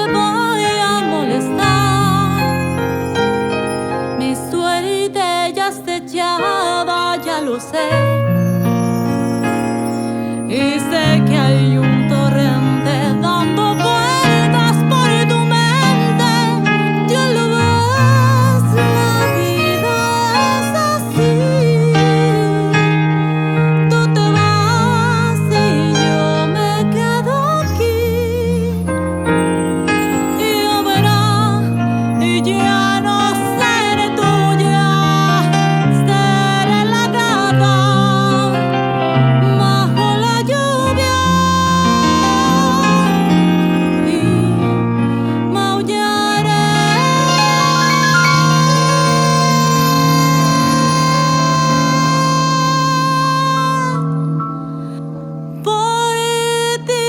te voy a molestar. Mi suerte ya está echada, ya lo sé. Y sé que hay un torrente dando vueltas por tu mente. Ya lo ves, la vida es así. Tú te vas y yo me quedo aquí. Y yo verás, y ya no seré tuya, seré la gata bajo la lluvia. Y maullaré por ti.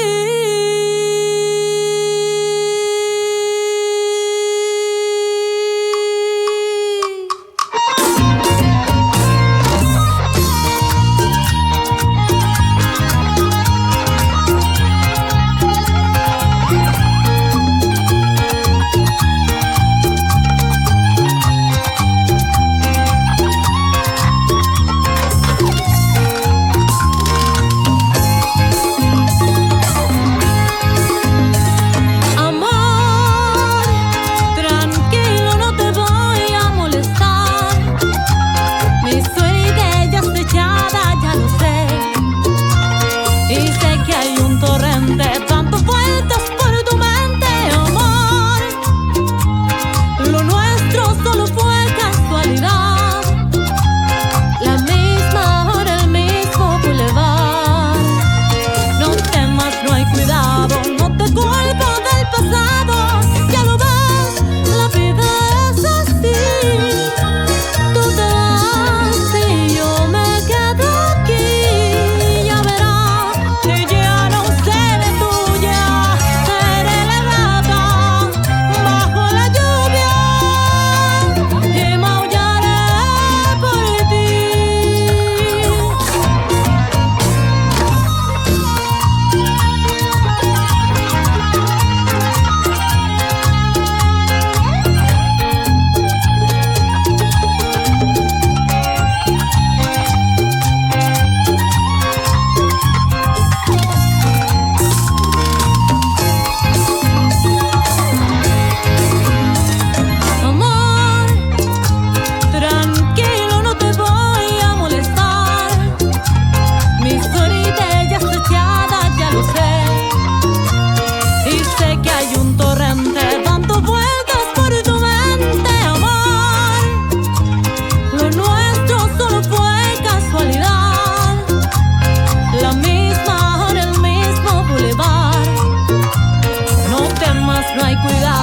Amor, tranquilo, no te voy a molestar. Mi suerte ya está echada, ya lo sé. Y sé que hay un torrente dando vueltas por tu mente. Amor, lo nuestro solo fue casualidad. La misma hora, el mismo bulevar. No temas, no hay cuidado, no te culpo del pasado. Ya lo ves, la vida es así. Tú te vas y yo me quedo aquí. Ya verás que ya no seré tuya, seré la gata bajo la lluvia. Y maullaré por ti. Amor, tranquilo, no te voy a molestar. Mi suerte ya está echada, ya lo sé. Y sé que hay un torrente dando vueltas por tu mente. Amor, lo nuestro solo fue casualidad. La misma hora, el mismo bulevar. No temas, no hay cuidado.